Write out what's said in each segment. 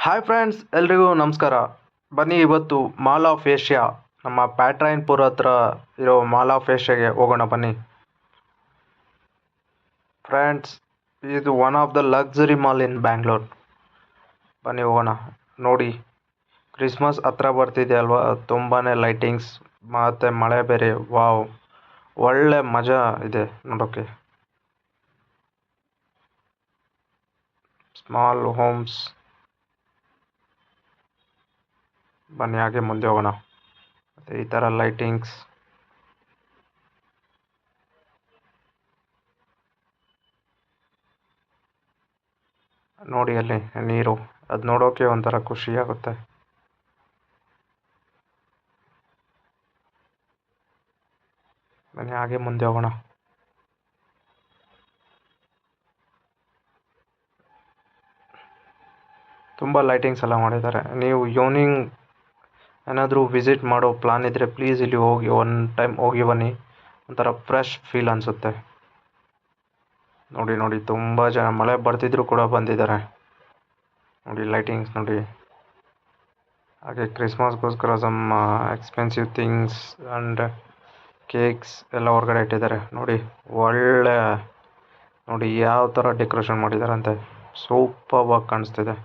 Hi friends, ಎಲ್ರಿಗೂ ನಮಸ್ಕಾರ. ಬನ್ನಿ ಇವತ್ತು ಮಾಲ್ ಆಫ್ ಏಷ್ಯಾ, ನಮ್ಮ ಪ್ಯಾಟ್ರೈನ್ಪುರ ಹತ್ರ ಇರೋ ಮಾಲ್ ಆಫ್ ಏಷ್ಯಾಗೆ ಹೋಗೋಣ ಬನ್ನಿ. ಫ್ರೆಂಡ್ಸ್, ಇದು one of the luxury mall in Bangalore. ಬನ್ನಿ ಹೋಗೋಣ. ನೋಡಿ, ಕ್ರಿಸ್ಮಸ್ ಹತ್ರ ಬರ್ತಿದೆ ಅಲ್ವಾ, ತುಂಬಾ ಲೈಟಿಂಗ್ಸ್ ಮತ್ತು ಮಳೆ ಬೇರೆ. ವಾವ್, ಒಳ್ಳೆ ಮಜಾ ಇದೆ ನೋಡೋಕ್ಕೆ. Small homes. ಬನ್ನಿ ಹಾಗೆ ಮುಂದೆ ಹೋಗೋಣ. ಮತ್ತು ಈ ಥರ ಲೈಟಿಂಗ್ಸ್. ನೋಡಿ ಅಲ್ಲಿ ನೀರು, ಅದು ನೋಡೋಕೆ ಒಂಥರ ಖುಷಿ ಆಗುತ್ತೆ. ಬನ್ನಿ ಹಾಗೆ ಮುಂದೆ ಹೋಗೋಣ. ತುಂಬ ಲೈಟಿಂಗ್ಸ್ ಎಲ್ಲ ಮಾಡಿದ್ದಾರೆ. ನೀವು ಈವ್ನಿಂಗ್ ಏನಾದರೂ ವಿಸಿಟ್ ಮಾಡೋ ಪ್ಲಾನ್ ಇದ್ದರೆ ಪ್ಲೀಸ್ ಇಲ್ಲಿ ಹೋಗಿ, ಒನ್ ಟೈಮ್ ಹೋಗಿ ಬನ್ನಿ. ಒಂಥರ ಫ್ರೆಶ್ ಫೀಲ್ ಅನಿಸುತ್ತೆ. ನೋಡಿ ನೋಡಿ, ತುಂಬ ಜನ ಮಳೆ ಬರ್ತಿದ್ರು ಕೂಡ ಬಂದಿದ್ದಾರೆ. ನೋಡಿ ಲೈಟಿಂಗ್ಸ್ ನೋಡಿ. ಹಾಗೆ ಕ್ರಿಸ್ಮಸ್ಗೋಸ್ಕರ some expensive things and cakes ಎಲ್ಲ ಹೊರಗಡೆ ಇಟ್ಟಿದ್ದಾರೆ. ನೋಡಿ ಒಳ್ಳೆ, ನೋಡಿ ಯಾವ ಥರ ಡೆಕೋರೇಷನ್ ಮಾಡಿದ್ದಾರಂತೆ. ಸೂಪರ್ವಾಗಿ ಕಾಣಿಸ್ತಿದೆ.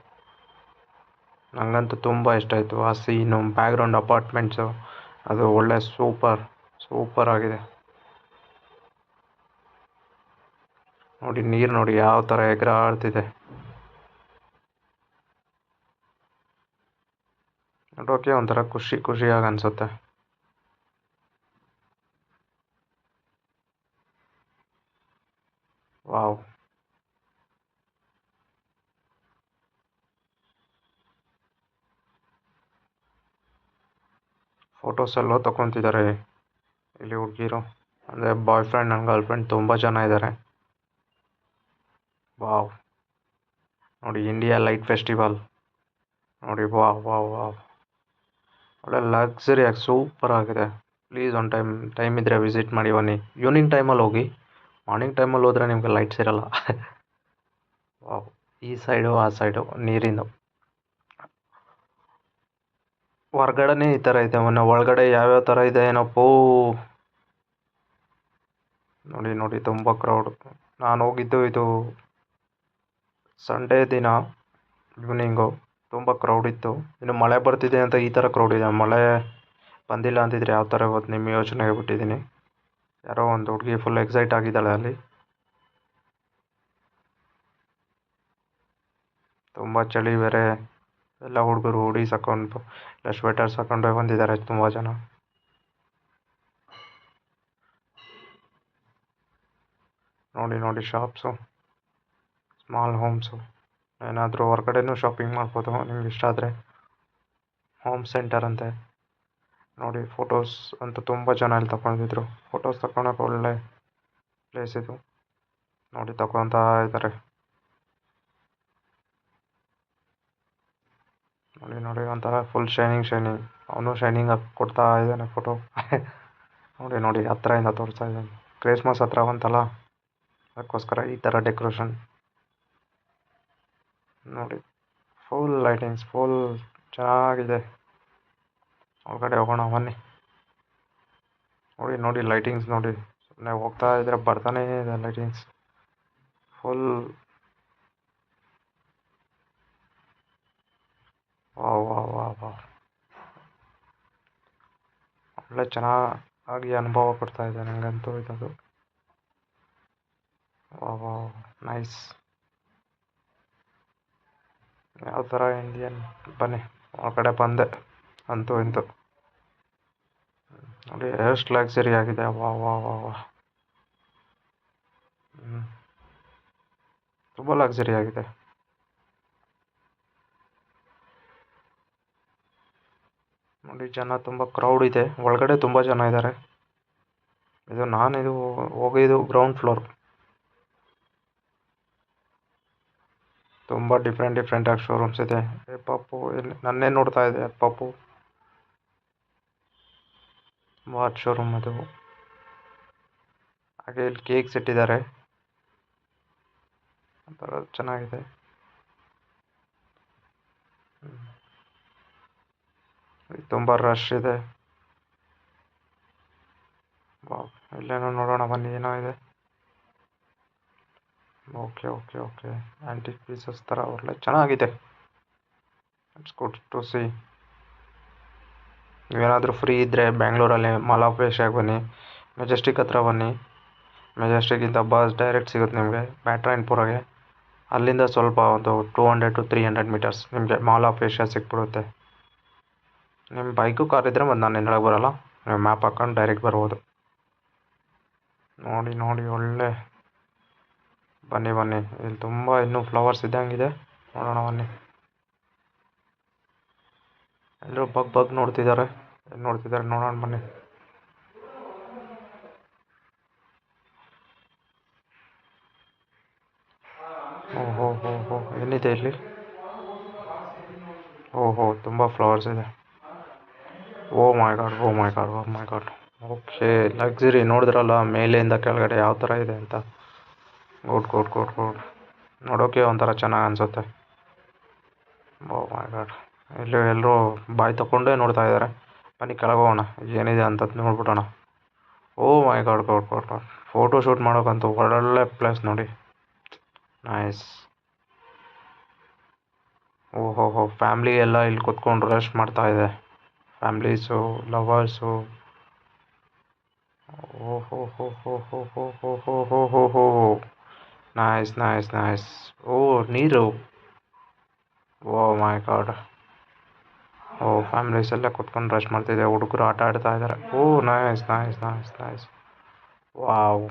ನನಗಂತೂ ತುಂಬ ಇಷ್ಟ ಆಯಿತು ಆ ಸೀನು, ಬ್ಯಾಕ್ಗ್ರೌಂಡ್ ಅಪಾರ್ಟ್ಮೆಂಟ್ಸು, ಅದು ಒಳ್ಳೆ ಸೂಪರ್ ಆಗಿದೆ. ನೋಡಿ ನೀರು ನೋಡಿ ಯಾವ ಥರ ಎಗರಾಡ್ತಿದೆ. ನೋಡೋಕೆ ಒಂಥರ ಖುಷಿಯಾಗಿ ಅನಿಸುತ್ತೆ. ವಾವ್, ಫೋಟೋಸ್ ಎಲ್ಲ ತಗೊತಿದ್ದಾರೆ ಇಲ್ಲಿ ಹುಡುಗಿರು. ಅಂದರೆ boy friend and girl friend ತುಂಬ ಜನ ಇದ್ದಾರೆ. ವಾವ್, ನೋಡಿ ಇಂಡಿಯಾ ಲೈಟ್ ಫೆಸ್ಟಿವಲ್. ನೋಡಿ ವಾವ್, ಒಳ್ಳೆ ಲಕ್ಸುರಿಯಾಗಿ ಸೂಪರ್ ಆಗಿದೆ. ಪ್ಲೀಸ್ ಒಂದು ಟೈಮ್ ಇದ್ದರೆ ವಿಸಿಟ್ ಮಾಡಿ ಬನ್ನಿ. ಈವ್ನಿಂಗ್ ಟೈಮಲ್ಲಿ ಹೋಗಿ, ಮಾರ್ನಿಂಗ್ ಟೈಮಲ್ಲಿ ಹೋದರೆ ನಿಮಗೆ ಲೈಟ್ಸ್ ಇರಲ್ಲ. ವಾವ್, ಈ ಸೈಡು ಆ ಸೈಡು ನೀರಿಂದು. ಹೊರ್ಗಡೆನೇ ಈ ಥರ ಇದೆ, ಮೊನ್ನೆ ಒಳಗಡೆ ಯಾವ್ಯಾವ ಥರ ಇದೆ ಏನಪ್ಪೋ. ನೋಡಿ ನೋಡಿ, ತುಂಬ ಕ್ರೌಡ್. ನಾನು ಹೋಗಿದ್ದು ಇದು ಸಂಡೇ ದಿನ ಈವ್ನಿಂಗು. ತುಂಬ ಕ್ರೌಡ್ ಇತ್ತು. ಇನ್ನು ಮಳೆ ಬರ್ತಿದೆ ಅಂತ ಈ ಥರ ಕ್ರೌಡ್ ಇದೆ. ಮಳೆ ಬಂದಿಲ್ಲ ಅಂತಿದ್ರೆ ಯಾವ ಥರ ಇವತ್ತು ನಿಮ್ಮ ಯೋಚನೆಗೆ ಬಿಟ್ಟಿದ್ದೀನಿ. ಯಾರೋ ಒಂದು ಹುಡುಗಿ ಫುಲ್ ಎಕ್ಸೈಟ್ ಆಗಿದ್ದಾಳೆ ಅಲ್ಲಿ. ತುಂಬ ಚಳಿ ಬೇರೆ. ಎಲ್ಲ ಹುಡುಗರು ಹುಡೀಸ್ ಹಾಕೊಂಡು, ಇಲ್ಲ ಸ್ವೆಟರ್ಸ್ ಹಾಕೊಂಡೇ ಬಂದಿದ್ದಾರೆ ತುಂಬ ಜನ. ನೋಡಿ ನೋಡಿ, ಶಾಪ್ಸು, ಸ್ಮಾಲ್ ಹೋಮ್ಸು. ಏನಾದರೂ ಹೊರಗಡೆನೂ ಶಾಪಿಂಗ್ ಮಾಡ್ಬೋದು ನಿಮ್ಗೆ ಇಷ್ಟ ಆದರೆ. ಹೋಮ್ ಸೆಂಟರ್ ಅಂತೆ. ನೋಡಿ ಫೋಟೋಸ್ ಅಂತೂ ತುಂಬ ಜನ ಇಲ್ಲಿ ತಗೊಂಡಿದ್ರು. ಫೋಟೋಸ್ ತಗೊಳಕ್ಕೆ ಒಳ್ಳೆ ಪ್ಲೇಸ್ ಇದು. ನೋಡಿ ತಗೊತಾ ಇದ್ದಾರೆ. ನೋಡಿ ನೋಡಿ, ಒಂಥರ ಫುಲ್ ಶೈನಿಂಗ್. ಅವನು ಶೈನಿಂಗ್ ಆಗಿ ಕೊಡ್ತಾ ಇದ್ದಾನೆ ಫೋಟೋ. ನೋಡಿ ನೋಡಿ, ಹತ್ರದಿಂದ ತೋರಿಸ್ತಾ ಇದ್ದಾನೆ. ಕ್ರಿಸ್ಮಸ್ ಹತ್ರ ಬಂತಲ್ಲ, ಅದಕ್ಕೋಸ್ಕರ ಈ ಥರ ಡೆಕೋರೇಷನ್. ನೋಡಿ ಫುಲ್ ಲೈಟಿಂಗ್ಸ್, ಫುಲ್ ಚೆನ್ನಾಗಿದೆ. ಒಳಗಡೆ ಹೋಗೋಣ ಬನ್ನಿ. ನೋಡಿ ನೋಡಿ ಲೈಟಿಂಗ್ಸ್ ನೋಡಿ. ಸುಮ್ಮನೆ ಹೋಗ್ತಾ ಇದ್ರೆ ಬರ್ತಾನೇ ಇದೆ ಲೈಟಿಂಗ್ಸ್ ಫುಲ್. ವಾವ್, ಒಳ್ಳೆ ಚೆನ್ನಾಗಿ ಅನುಭವ ಕೊಡ್ತಾ ಇದೆ ನನಗಂತೂ ಇದದು. Wow, nice. ಯಾವ ಥರ ಇಂಡಿಯನ್. ಬನ್ನಿ ಒಳಗಡೆ ಬಂದೆ ಅಂತೂ ಇಂತು. ನೋಡಿ ಎಷ್ಟು ಲಕ್ಸರಿ ಆಗಿದೆ. ವಾವ್. ತುಂಬ ಲಕ್ಸರಿ ಆಗಿದೆ. ನೋಡಿ ಜನ ತುಂಬ ಕ್ರೌಡ್ ಇದೆ. ಒಳಗಡೆ ತುಂಬ ಜನ ಇದ್ದಾರೆ. ಇದು ಹೋಗಿದ್ದು ಗ್ರೌಂಡ್ ಫ್ಲೋರ್. ತುಂಬ ಡಿಫ್ರೆಂಟಾಗಿ ಶೋರೂಮ್ಸ್ ಇದೆ. ಪಪ್ಪು ಇಲ್ಲಿ ನನ್ನೇ ನೋಡ್ತಾ ಇದೆ. ಪಪ್ಪು ವಾಚ್ ಶೋರೂಮ್ ಅದು. ಹಾಗೆ ಇಲ್ಲಿ ಕೇಕ್ಸ್ ಇಟ್ಟಿದ್ದಾರೆ. ಒಂಥರ ಚೆನ್ನಾಗಿದೆ. ತುಂಬ ರಶ್ ಇದೆ. ವಾವ್, ಇಲ್ಲೇನೋ ನೋಡೋಣ ಬನ್ನಿ, ಏನೋ ಇದೆ. Okay okay okay, antique pieces ಥರ ಒಳ್ಳೆ ಚೆನ್ನಾಗಿದೆ. It's good to see. ನೀವೇನಾದರೂ ಫ್ರೀ ಇದ್ದರೆ ಬ್ಯಾಂಗ್ಳೂರಲ್ಲಿ ಮಾಲ್ ಆಫ್ ಏಷ್ಯಾಗೆ ಬನ್ನಿ, ಮೆಜೆಸ್ಟಿಕ್ ಹತ್ರ ಬನ್ನಿ. ಮೆಜೆಸ್ಟಿಕ್ಕಿಂದ ಬಸ್ ಡೈರೆಕ್ಟ್ ಸಿಗುತ್ತೆ ನಿಮಗೆ ಬ್ಯಾಟ್ರಾಯನ್ಪುರಗೆ. ಅಲ್ಲಿಂದ ಸ್ವಲ್ಪ ಒಂದು 200 to 300 ಮೀಟರ್ಸ್ ನಿಮಗೆ ಮಾಲ್ ಆಫ್ ಏಷ್ಯಾ ಸಿಕ್ಬಿಡುತ್ತೆ. ನಿಮ್ಮ ಬೈಕು ಕಾರ್ ಇದ್ದರೆ ಮತ್ತು ನಾನು ಹಿಂದೆಳಗೆ ಬರೋಲ್ಲ, ನೀವು ಮ್ಯಾಪ್ ಹಾಕ್ಕೊಂಡು ಡೈರೆಕ್ಟ್ ಬರ್ಬೋದು. ನೋಡಿ ನೋಡಿ, ಒಳ್ಳೆ. ಬನ್ನಿ ಬನ್ನಿ, ಇಲ್ಲಿ ತುಂಬ ಇನ್ನೂ ಫ್ಲವರ್ಸ್ ಇದ್ದಂಗಿದೆ. ನೋಡೋಣ ಬನ್ನಿ. ಎಲ್ಲರೂ ಬಗ್ ನೋಡ್ತಿದ್ದಾರೆ. ಏನು ನೋಡ್ತಿದ್ದಾರೆ ನೋಡೋಣ ಬನ್ನಿ. ಓಹೋ ಹೋ ಹೋ, ಏನಿದೆ ಇಲ್ಲಿ? ಓಹೋ, ತುಂಬ ಫ್ಲವರ್ಸ್ ಇದೆ. ಓ my god, O my god, O my god. Okay, luxury ನೋಡಿದ್ರಲ್ಲ ಮೇಲಿಂದ ಕೆಳಗಡೆ ಯಾವ ಥರ ಇದೆ ಅಂತ. Good good good good. ನೋಡೋಕೆ ಒಂಥರ ಚೆನ್ನಾಗಿ ಅನಿಸುತ್ತೆ. ಓ ಮೈ ಗಾಡ್, ಇಲ್ಲಿ ಎಲ್ಲರೂ ಬಾಯಿ ತಗೊಂಡೇ ನೋಡ್ತಾ ಇದ್ದಾರೆ. ಬನ್ನಿ ಕೆಳಗೆ ಹೋಗೋಣ, ಏನಿದೆ ಅಂತ ನೋಡ್ಬಿಟ್ಟೋಣ. Oh my god god god god, photo shoot ಮಾಡೋಕ್ಕಂತೂ ಒಳ್ಳೆ ಪ್ಲೇಸ್ ನೋಡಿ. ನೈಸ್. ಓಹೋ ಹೋ, ಫ್ಯಾಮ್ಲಿ ಎಲ್ಲ ಇಲ್ಲಿ ಕೂತ್ಕೊಂಡು ರೆಸ್ಟ್ ಮಾಡ್ತಾ ಇದೆ. ಫ್ಯಾಮ್ಲೀಸು, ಲವರ್ಸು. ಓಹೋ ಹೋ ಹೋ ಹೋ ಹೋ ಹೋ ಹೋ ಹೋ ಹೋ ಹೋ. Nice nice nice. ಓ, ನೀರು. ಓ ಮೈ ಗಾಡ್. ಓ, ಫ್ಯಾಮ್ಲೀಸ್ ಎಲ್ಲ ಕೂತ್ಕೊಂಡು ರೆಸ್ಟ್ ಮಾಡ್ತಿದೆ. ಹುಡುಗರು ಆಟ ಆಡ್ತಾ ಇದ್ದಾರೆ. Oh nice nice nice nice. Wow,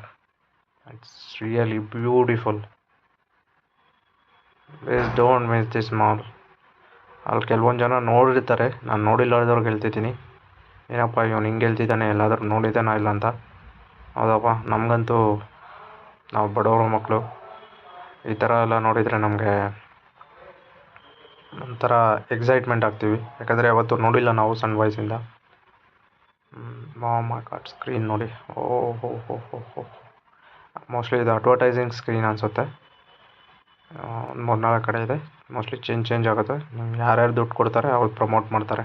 it's really beautiful. Please don't miss this mall. ಅಲ್ಲಿ ಕೆಲವೊಂದು ಜನ ನೋಡಿರ್ತಾರೆ, ನಾನು ನೋಡಿಲ್ಲದವ್ರಿಗೆ ಹೇಳ್ತಿದ್ದೀನಿ. ಏನಪ್ಪ ಇವನು ಹಿಂಗೆ ಹೇಳ್ತಿದ್ದಾನೆ, ಎಲ್ಲಾದರೂ ನೋಡಿದ್ದಾನ ಇಲ್ಲ ಅಂತ. ಹೌದಪ್ಪ, ನಮಗಂತೂ ನಾವು ಬಡವರ ಮಕ್ಕಳು, ಈ ಥರ ಎಲ್ಲ ನೋಡಿದರೆ ನಮಗೆ ಒಂಥರ ಎಕ್ಸೈಟ್ಮೆಂಟ್ ಆಗ್ತೀವಿ. ಯಾಕಂದರೆ ಯಾವತ್ತೂ ನೋಡಿಲ್ಲ ನಾವು ಸಣ್ಣ ವಯಸ್ಸಿಂದ. ಮೈ ಗಾಡ್, ಸ್ಕ್ರೀನ್ ನೋಡಿ. ಓ ಹೋ ಹೋ ಹೋ ಹೋ. ಮೋಸ್ಟ್ಲಿ ಇದು ಅಡ್ವರ್ಟೈಸಿಂಗ್ ಸ್ಕ್ರೀನ್ ಅನಿಸುತ್ತೆ. ಒಂದು 3-4 ಕಡೆ ಇದೆ. ಮೋಸ್ಟ್ಲಿ ಚೇಂಜ್ ಆಗುತ್ತೆ. ನಿಮ್ಗೆ ಯಾರ್ಯಾರು ದುಡ್ಡು ಕೊಡ್ತಾರೆ ಅವ್ರು ಪ್ರಮೋಟ್ ಮಾಡ್ತಾರೆ.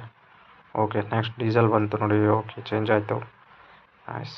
ಓಕೆ, ನೆಕ್ಸ್ಟ್ ಡೀಸೆಲ್ ಬಂತು ನೋಡಿ. ಓಕೆ, ಚೇಂಜ್ ಆಯಿತು. ನೈಸ್.